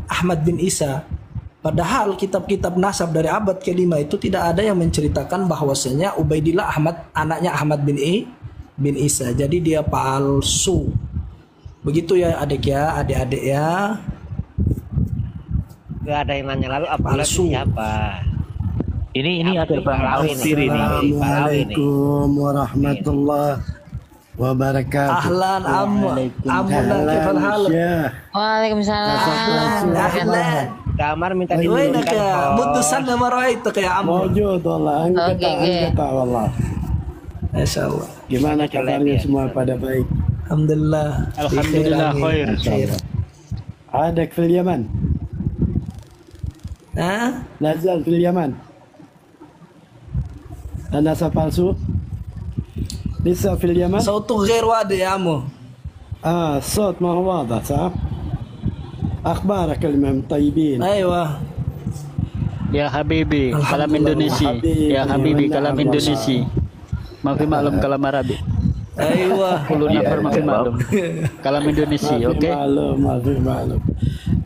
Ahmad bin Isa. Padahal kitab-kitab nasab dari abad ke-5 itu tidak ada yang menceritakan bahwasanya Ubaidillah anaknya Ahmad bin Isa. Jadi dia palsu. Begitu ya adik ya, adik-adik ya. Gak ada yang nanya lalu apa Palsu. siapa? Ini ada Bang Alfir ini. Assalamualaikum warahmatullahi wabarakatuh. Ahlan amuna kifal hal. Waalaikumsalam. Ahlan. Kamar minta Wena diturunkan. ka mutusan na maroy itu kayak amu. Mawjud wallah, angkata wallah. Masyaallah. Gimana kabarnya semua pada baik? Alhamdulillah. Alhamdulillah khair. Adak fil Yaman. Nazal fil Yaman. Nasa palsu. Lisa fil Yaman. Sautu ghair wadi ya amu. الصوت ما هو واضح صح؟ أخبارك المهم طيبين. Aywa. Ya Habibi, kalam Indonesia. Ya Habibi, kalam Indonesia. Maaf maklum kalam Arabi. Aywa. Kulo nafar maaf maklum. Kalam Indonesia, oke? Maklum.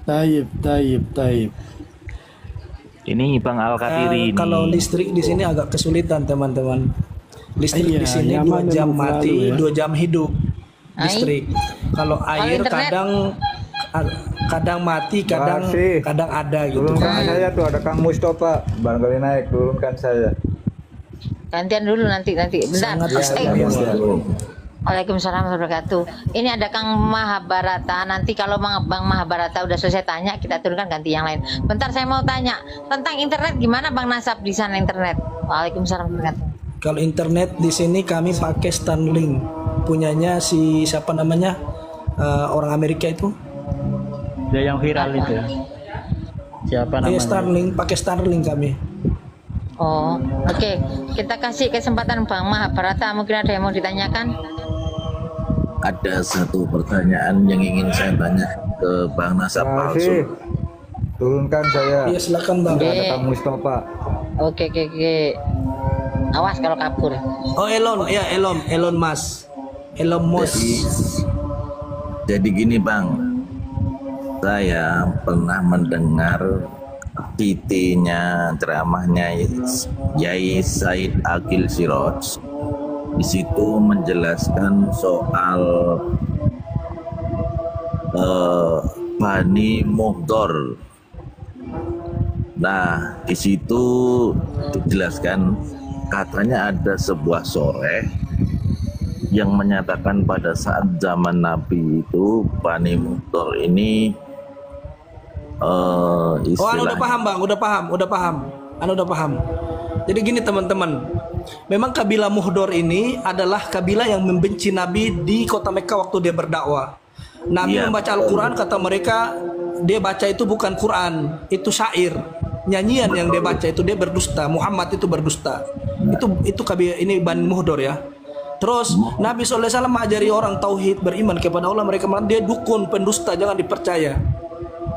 Taib. Ini Bang Al-Katiri ini. Kalau listrik di sini agak kesulitan teman-teman. Listrik Iya, di sini nyaman 2 jam dan mati, selalu, ya. 2 jam hidup. Listrik. Kalau air internet? kadang mati, kadang ada gitu. Turunkan saya tuh, ada Kang Mustafa. Barangkali naik, turunkan saya. Gantian dulu nanti. Bentar. Sangat istimewa. Waalaikumsalam warahmatullahi wabarakatuh. Ini ada Kang Mahabharata. Nanti kalau Bang Mahabharata udah selesai tanya, kita turunkan ganti yang lain. Bentar saya mau tanya tentang internet, gimana Bang Nasab di sana internet? Waalaikumsalam warahmatullahi wabarakatuh. Kalau internet di sini kami pakai Starlink, punyanya si siapa namanya, orang Amerika itu. Dia yang viral itu. Siapa namanya? Starlink, pakai Starlink kami. Oh, oke. Kita kasih kesempatan Bang Mahabharata. Mungkin ada yang mau ditanyakan? Ada satu pertanyaan yang ingin saya tanya ke Bang Nasab palsu. Turunkan saya. Iya silakan Bang. Ada Kang Mustafa. Oke. Awas kalau kabur. Oh Elon Musk. Jadi gini Bang, saya pernah mendengar PT-nya ceramahnya Yai Said Akil Siroj. Di situ menjelaskan soal Bani Muhdor. Nah, di situ dijelaskan katanya ada sebuah soreh yang menyatakan pada saat zaman Nabi itu Bani Muhdor ini udah paham Bang, udah paham. Jadi gini teman-teman, memang kabilah Muhdor ini adalah kabilah yang membenci Nabi di kota Mekah waktu dia berdakwah. Nabi membaca Al-Quran, kata mereka dia baca itu bukan Quran, itu syair, nyanyian yang dia baca itu, dia berdusta, Muhammad itu berdusta. Itu kabilah ini Bani Muhdor ya. Terus Nabi SAW mengajari orang tauhid, beriman kepada Allah, mereka mengatakan dia dukun, pendusta, jangan dipercaya.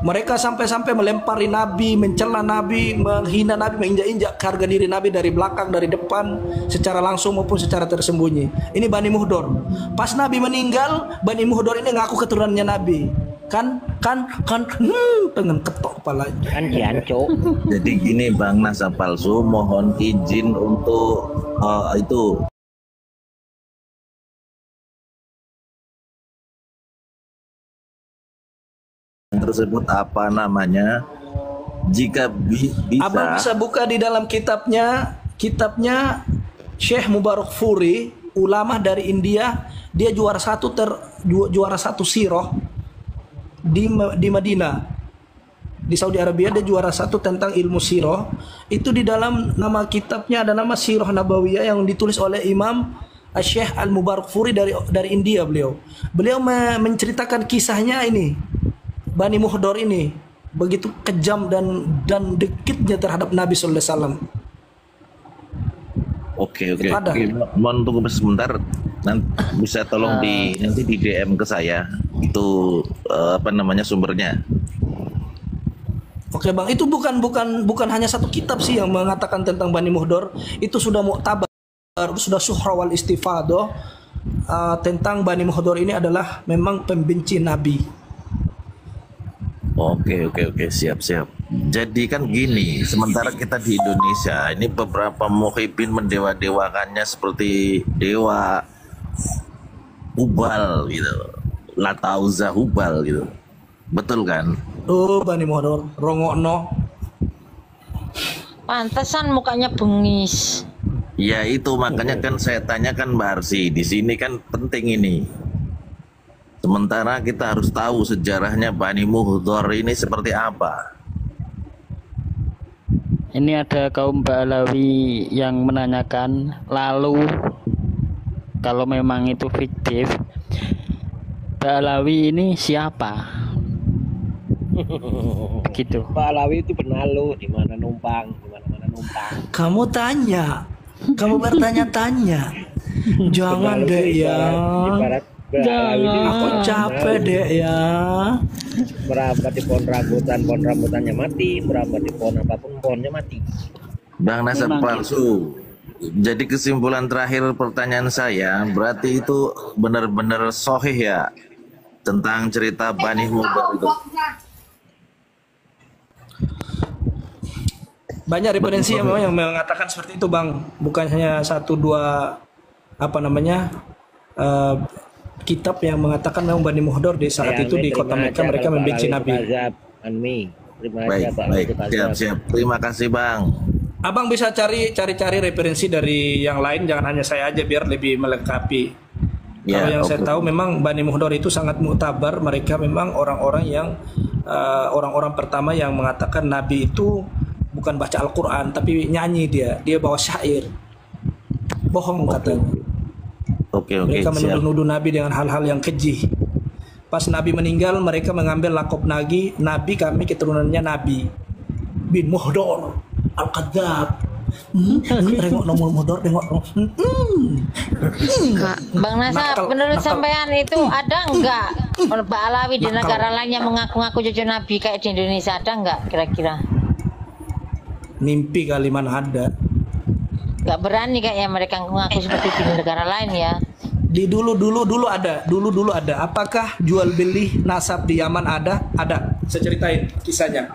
Mereka sampai-sampai melempari Nabi, mencela Nabi, menghina Nabi, menginjak-injak harga diri Nabi dari belakang, dari depan, secara langsung maupun secara tersembunyi. Ini Bani Muhdor. Pas Nabi meninggal, Bani Muhdor ini ngaku keturunannya Nabi. Pengen ketok kepalanya. Kan diancuk. Jadi gini Bang Nasab palsu, mohon izin untuk itu tersebut apa namanya, jika bisa Abang bisa buka di dalam kitabnya Syekh Mubarak Furi, ulama dari India. Dia juara satu sirah di Madinah, di Saudi Arabia. Dia juara satu tentang ilmu sirah. Itu di dalam nama kitabnya ada nama Sirah Nabawiyah yang ditulis oleh Imam Syekh Al Mubarak Furi dari India. Beliau menceritakan kisahnya ini. Bani Muhdor ini begitu kejam dan dekitnya terhadap Nabi sallallahu alaihi wasallam. Oke. Mohon tunggu sebentar. Nanti bisa tolong nanti di DM ke saya itu apa namanya sumbernya. Oke Bang, itu bukan hanya satu kitab sih yang mengatakan tentang Bani Muhdor. Itu sudah mu'tabar, sudah suhra wal istifadah tentang Bani Muhdor ini adalah memang pembenci Nabi. Oke, siap. Jadi kan gini, sementara kita di Indonesia ini beberapa muhibin mendewa-dewakannya seperti dewa Hubal gitu, Latauza Hubal gitu, betul kan? Bani Muhdor, rongokno. Pantesan mukanya bengis. Ya itu makanya kan saya tanyakan Mbak Arsi, di sini kan penting ini. Sementara kita harus tahu sejarahnya Bani Muhdor ini seperti apa. Ini ada kaum Ba'alawi yang menanyakan, lalu kalau memang itu fiktif, Ba'alawi ini siapa? Begitu. Pak Alawi itu benalu di mana numpang, di mana numpang. Kamu tanya, kamu bertanya-tanya. Jangan deh ya. Ibarat Pak Alawi itu Aku capek deh ya. merapat di pohon rambutannya mati, merapat di pohon apapun pohonnya mati. Bang Nasab palsu. Jadi kesimpulan terakhir pertanyaan saya, berarti itu benar-benar sahih ya tentang cerita Bani Muhdor itu. Banyak referensi yang memang yang mengatakan seperti itu Bang. Bukan hanya satu dua kitab yang mengatakan memang Bani Muhdor di saat itu di kota Mekah mereka membenci Nabi. Baik, siap. Terima kasih Bang. Abang bisa cari referensi dari yang lain, jangan hanya saya aja biar lebih melengkapi. Ya, Kalau yang saya oke. tahu memang Bani Muhdor itu sangat muktabar. Mereka memang orang-orang yang orang-orang pertama yang mengatakan Nabi itu bukan baca Al-Quran tapi nyanyi dia bawa syair. Bohong katanya. Oke, Mereka siap. menuduh-nuduh Nabi dengan hal-hal yang keji. Pas Nabi meninggal, mereka mengambil lakop Nabi kami keturunannya Nabi bin Muhdor Al-Qadzab. Tengok nomor Muhdor, tengok. Bang Nasab, Nakal, menurut nakal. sampean itu ada enggak Pak Alawi di negara lain yang mengaku-ngaku cucu Nabi kayak di Indonesia, ada enggak kira-kira? Mimpi kali mana ada. Enggak berani kayaknya mereka mengaku seperti di negara lain ya. Di dulu ada. Apakah jual beli nasab di Yaman ada? Ada. Saya ceritain kisahnya.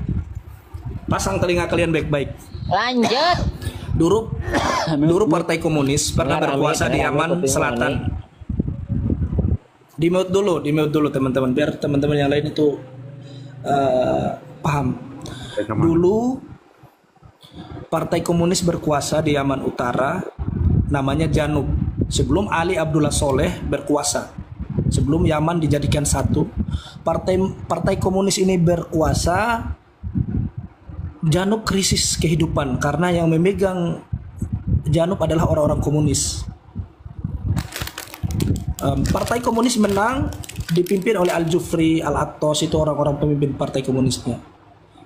Pasang telinga kalian baik-baik. Lanjut. Dulu Partai Komunis pernah berkuasa di Yaman Selatan. Di mute dulu teman-teman biar teman-teman yang lain itu paham. Dulu Partai Komunis berkuasa di Yaman Utara, namanya Janub. Sebelum Ali Abdullah Soleh berkuasa, sebelum Yaman dijadikan satu, Partai Komunis ini berkuasa. Janub krisis kehidupan karena yang memegang Janub adalah orang-orang komunis. Partai Komunis menang dipimpin oleh Al-Jufri, Al-Attos, itu orang-orang pemimpin Partai Komunisnya.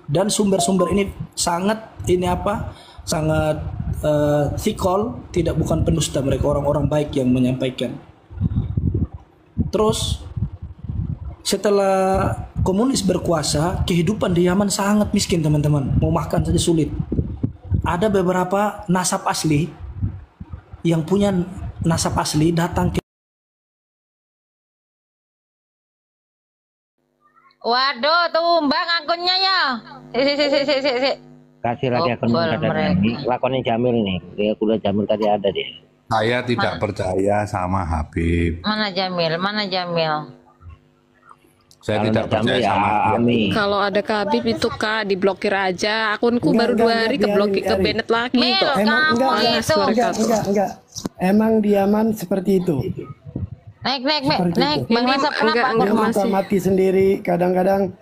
Dan sumber-sumber ini sangat sikol, bukan pendusta, mereka orang-orang baik yang menyampaikan. Terus setelah komunis berkuasa, kehidupan di Yaman sangat miskin teman-teman, mau makan saja sulit. Ada beberapa nasab asli yang punya nasab asli datang ke Waduh, tumbang akunnya ya. Si. Kasih lagi akun ini. Lakonnya Jamil nih. Dia kuliah Jamil tadi ada dia. Saya tidak percaya sama Habib. Mana Jamil? Saya Kalau tidak Jamil percaya ya sama dia. Ami. Kalau ada ke Habib itu Kak diblokir aja. Akunku baru 2 hari keblokir, ke banned lagi Mil, kok. kamu Panas itu. mereka. Enggak. Emang di Yaman seperti itu. Naik. Seperti Bang Nasab kenapa? enggak, Dia masih. suka mati sendiri, kadang-kadang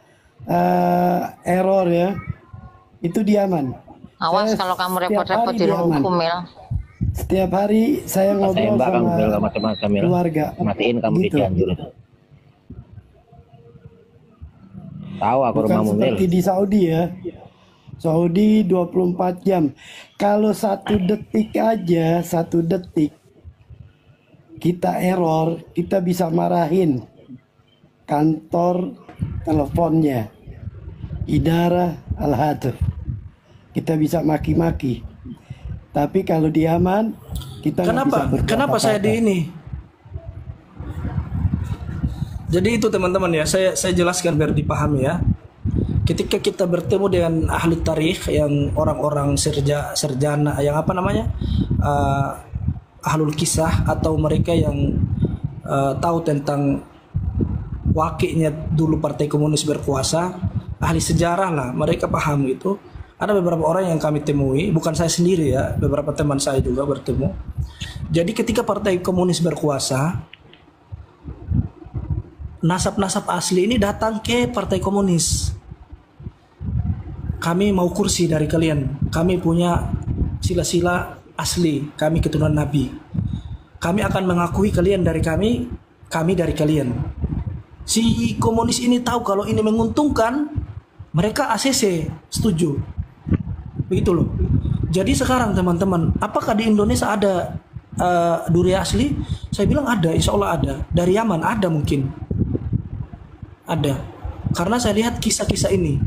error ya. Itu di Yaman. Awas Saya kalau kamu setiap repot-repot hari di di rumahku, Yaman. Mil. Setiap hari saya ngobrol Tembak kamu Mil, sama macam-macam Mil. keluarga. Matiin kamu di Gitu. Cianjur. Tahu aku Bukan rumahmu Mil. seperti di Saudi ya. Saudi 24 jam. Kalau 1 detik aja, 1 detik kita error, kita bisa marahin kantor teleponnya, Idara Al-Hatif. Kita bisa maki-maki. Tapi kalau di Yaman kita nggak bisa berbuat Kenapa saya apa-apa. di ini? Jadi itu teman-teman ya, saya jelaskan biar dipahami ya. ketika kita bertemu dengan ahli tarikh yang orang-orang sarjana yang apa namanya ahlul kisah atau mereka yang tahu tentang wakilnya dulu Partai Komunis berkuasa, ahli sejarah lah, mereka paham gitu. Ada beberapa orang yang kami temui, bukan saya sendiri ya, beberapa teman saya juga bertemu. Jadi ketika Partai Komunis berkuasa, nasab-nasab asli ini datang ke Partai Komunis. Kami mau kursi dari kalian, kami punya sila-sila asli, kami keturunan Nabi. Kami akan mengakui kalian dari kami dari kalian. Si komunis ini tahu kalau ini menguntungkan, mereka ACC setuju. Begitu loh. Jadi sekarang teman-teman, apakah di Indonesia ada duri asli? Saya bilang ada, insya Allah ada. Dari Yaman ada mungkin. Ada. Karena saya lihat kisah-kisah ini.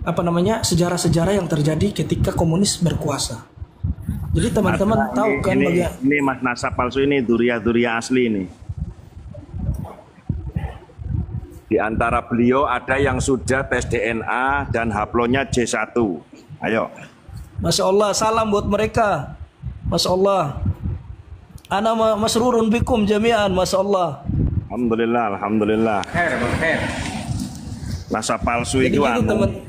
Apa namanya, sejarah-sejarah yang terjadi ketika komunis berkuasa. Jadi teman-teman tahu kan ini Mas nasab palsu ini duriah asli ini. Di antara beliau ada yang sudah tes DNA dan haplonya J1. Ayo. Masya Allah, salam buat mereka. Masya Allah. Ana masrurun bikum jami'an, Masya Allah. Alhamdulillah, alhamdulillah. Nasab palsu jadi itu gitu, teman.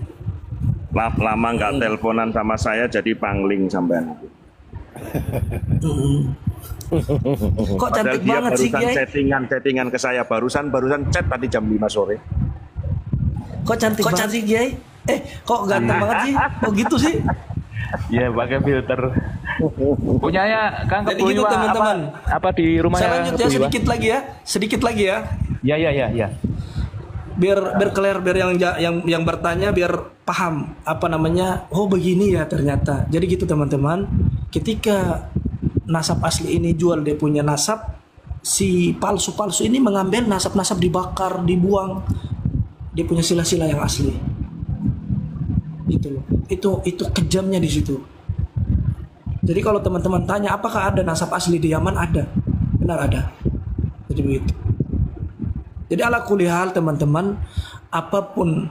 Lama nggak teleponan sama saya jadi pangling sampean. Kok cantik banget sih, Kiai? Chattingan ke saya barusan chat tadi jam 5 sore. Kok cantik banget sih, Kiai? Kok ganteng banget sih? Kok gitu sih? Iya, pakai filter. Punyanya Kang Jadi gitu teman-teman. Apa di rumahnya? Saya lanjut ya sedikit lagi ya. Ya. Biar clear, biar yang bertanya biar paham apa namanya. Oh begini ya ternyata. Jadi gitu teman-teman. Ketika nasab asli ini jual dia punya nasab, si palsu-palsu ini mengambil nasab-nasab, dibakar, dibuang. Dia punya sila-sila yang asli. Itu loh. Itu kejamnya di situ. Jadi kalau teman-teman tanya apakah ada nasab asli di Yaman, ada. Benar ada. Jadi begitu. Jadi ala kulihal teman-teman, apapun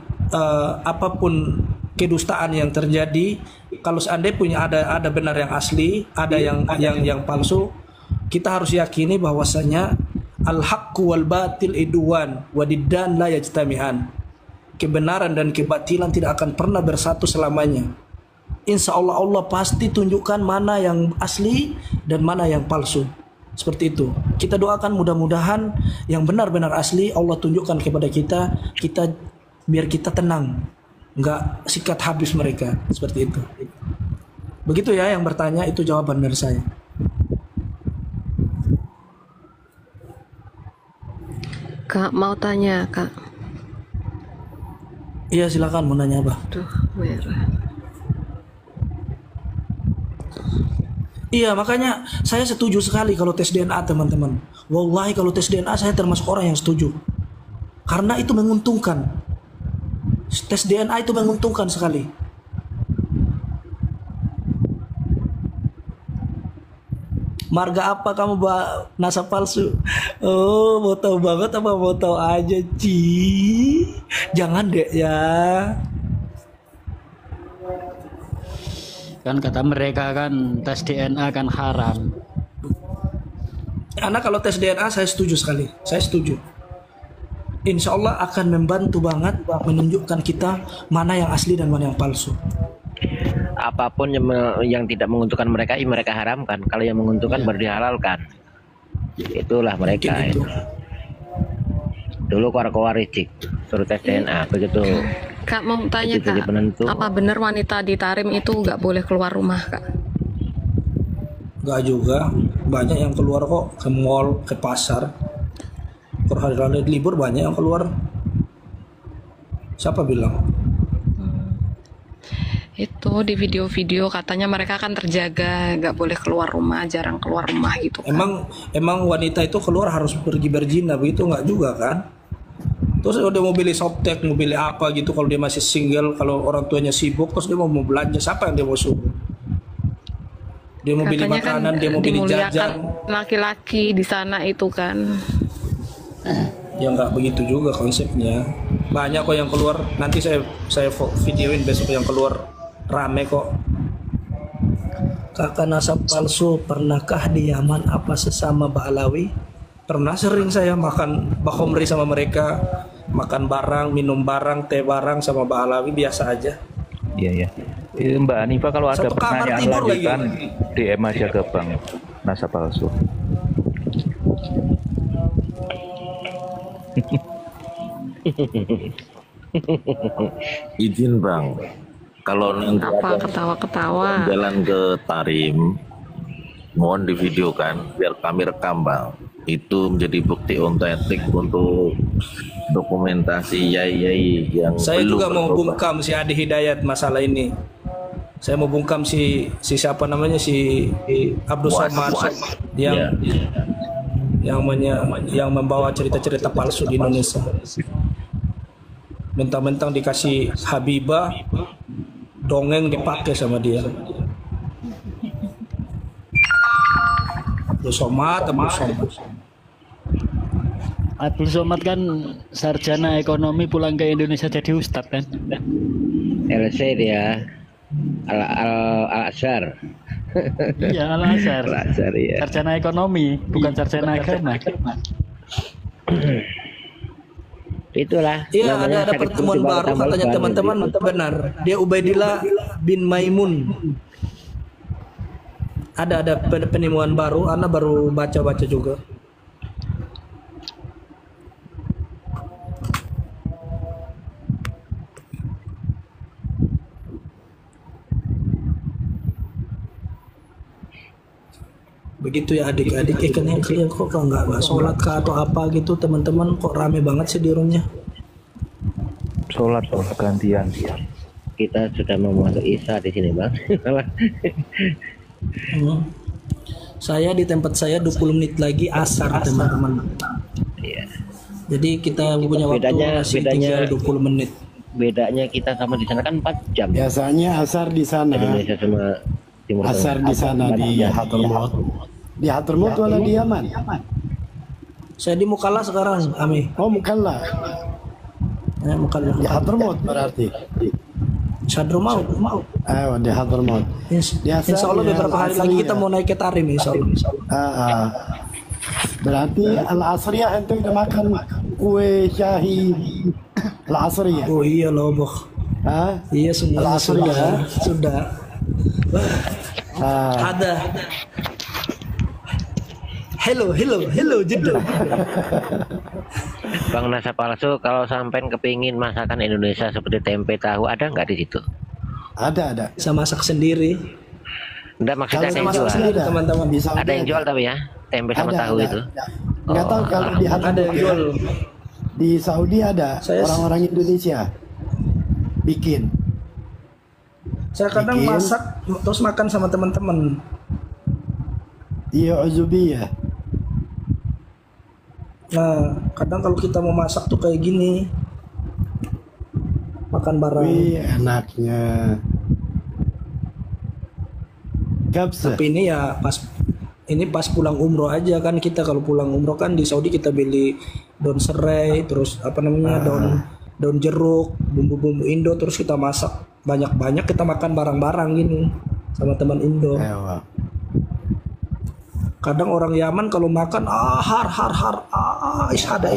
kedustaan yang terjadi, kalau seandainya punya ada benar yang asli, ada yang palsu, kita harus yakini bahwasanya al-haqqu wal batil idwan wa diddan la yajtami'an. Kebenaran dan kebatilan tidak akan pernah bersatu selamanya. Insya Allah Allah pasti tunjukkan mana yang asli dan mana yang palsu. Seperti itu. Kita doakan mudah-mudahan yang benar-benar asli Allah tunjukkan kepada kita biar kita tenang, nggak sikat habis mereka. Seperti itu. Begitu ya yang bertanya, itu jawaban dari saya. Kak mau tanya, Kak. Iya silakan, mau nanya apa? Iya, makanya saya setuju sekali kalau tes DNA teman-teman. Wallahi kalau tes DNA saya termasuk orang yang setuju. Karena itu menguntungkan. Tes DNA itu menguntungkan sekali. Marga apa kamu nasab palsu? Oh, mau tahu banget apa mau tahu aja, Ci? Jangan deh ya. Kan kata mereka kan tes DNA kan haram. Karena kalau tes DNA saya setuju sekali. Saya setuju. Insya Allah akan membantu banget menunjukkan kita mana yang asli dan mana yang palsu. Apapun yang tidak menguntungkan mereka, mereka haramkan. Kalau yang menguntungkan baru dihalalkan. Itulah mereka. Itu. Dulu kowar-kowar icik suruh tes DNA begitu. Kak mau tanya Kak, apa benar wanita di Tarim itu nggak boleh keluar rumah, Kak? Nggak juga, banyak yang keluar kok, ke mall, ke pasar. Per hari libur banyak yang keluar. Siapa bilang? Itu di video-video katanya mereka kan terjaga, nggak boleh keluar rumah, jarang keluar rumah gitu kan. Emang wanita itu keluar harus pergi berzina, begitu nggak juga kan? Terus udah mau beli softtek, mau beli apa gitu, kalau dia masih single, kalau orang tuanya sibuk, terus dia mau belanja, siapa yang dia mau suruh? Dia mau beli makanan, dia mau beli jajan. Laki-laki di sana itu kan. Ya nggak begitu juga konsepnya. Banyak kok yang keluar. Nanti saya videoin besok yang keluar, rame kok. Kakak nasab palsu, pernahkah di Yaman apa sesama Ba'alawi? Pernah, sering saya makan bakhomri sama mereka, makan barang, minum barang, teh barang sama Ba'alawi, biasa aja. Iya. Mbak Hanifa kalau ada Satu kamar pertanyaan tidur lanjutan lagi. DM aja ke Bang Nasab Palsu. Izin Bang, kalau nanti Apa ada ketawa-ketawa? jalan ke Tarim, mohon divideokan biar kami rekam Bang. Itu menjadi bukti otentik untuk dokumentasi yai-yai yang Saya belum juga mau bertobat. bungkam si Adi Hidayat masalah ini. Saya mau bungkam si siapa namanya, si Abdul Somad yang yang membawa cerita-cerita palsu di Indonesia. Mentang-mentang dikasih Habibah, dongeng dipakai sama dia. Abdul Somad. Abdul Somad kan sarjana ekonomi pulang ke Indonesia jadi ustadz kan? LC dia, Al-Azhar. Iya, Al-Azhar. Al-Azhar ya. Sarjana ekonomi, bukan sarjana agama. Itulah. Iya, namanya ada sakit pertemuan hati baru tambal katanya ban teman-teman, gitu. benar. Dia Ubaidillah bin Maimun. Ada penemuan baru, Ana baru baca-baca juga. Begitu ya adik-adik, kalian kok nggak sholat kah atau apa gitu teman-teman, kok rame banget sih di roomnya. Sholat gantian. Kita sudah mau masuk Isya di sini Bang. Saya di tempat saya 20 menit lagi asar teman-teman. Iya. Jadi kita punya waktu masih tinggal 20 menit. Bedanya kita sama di sana kan 4 jam. Biasanya asar di sana. Indonesia sama Timur Asar Tengah. di sana di Hadramaut. Di Hadramaut wala di Yaman? Saya di Mukalla sekarang, Ami. Oh, Mukalla. Mukalla. Di Hadramaut berarti. Hadramaut. Ayo, di Hadramaut. Insya Allah beberapa hari lagi kita mau naik ke Tarim, insya Allah. Berarti Al-Asriyah ente udah makan kue syahi Al-Asriyah. Oh iya loh, Boh. Iya semua sudah. Ada. Hello Jeddah. Bang Nasab Palsu, kalau sampai kepingin masakan Indonesia seperti tempe tahu, ada nggak di situ? Ada. Saya masak sendiri. Enggak, maksudnya ada yang masak jual. sendiri, teman-teman. Ada yang jual tapi ya, tempe sama tahu itu. Nggak tahu kalau di Ada yang jual. Di Saudi ada orang-orang Indonesia bikin. Saya kadang masak terus makan sama teman-teman. Iya, uzubiyah. Nah, kadang kalau kita mau masak tuh kayak gini, makan bareng. Wih, enaknya. Gabsa. Tapi ini ya pas pulang umroh aja kan, kita kalau pulang umroh kan di Saudi kita beli daun serai, terus apa namanya daun jeruk, bumbu-bumbu Indo, terus kita masak banyak-banyak, kita makan bareng-bareng gini sama teman Indo. Kadang orang Yaman kalau makan ishada.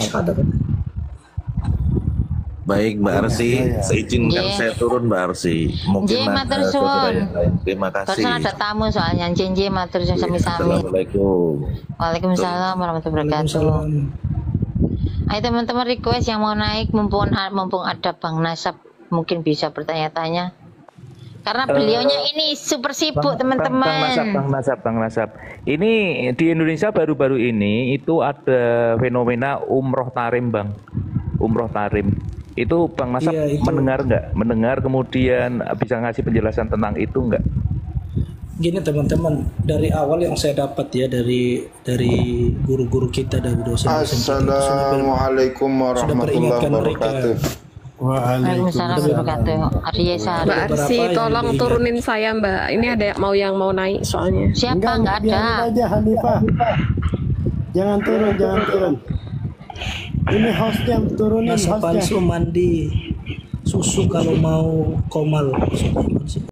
Baik Mbak Arsi, seizinkan saya turun Mbak Arsi. Mungkin ada saudara yang lain. Terima kasih. Terus ada tamu soalnya Jenje matur sami-sami. Assalamualaikum. Waalaikumsalam warahmatullahi wabarakatuh. Ayo teman-teman request yang mau naik, mumpung ada Bang Nasab, mungkin bisa bertanya-tanya. Karena beliaunya ini super sibuk teman-teman. Bang Nasab. Ini di Indonesia baru-baru ini itu ada fenomena umroh tarim Bang. Umroh tarim. Itu Bang Nasab mendengar nggak? Mendengar kemudian bisa ngasih penjelasan tentang itu nggak? Gini teman-teman, dari awal yang saya dapat ya dari guru-guru kita, dari dosen-dosen kita, Assalamualaikum warahmatullahi wabarakatuh. Waalaikumsalam warahmatullahi wabarakatuh. Mbak Arsi, tolong turunin saya Mbak. Ini ada yang mau naik soalnya. Siapa? Nggak ada. Biarin aja Hanifah. Jangan turun. Ini hostnya turunin Nasi hostnya. palsu mandi susu kalau mau komal.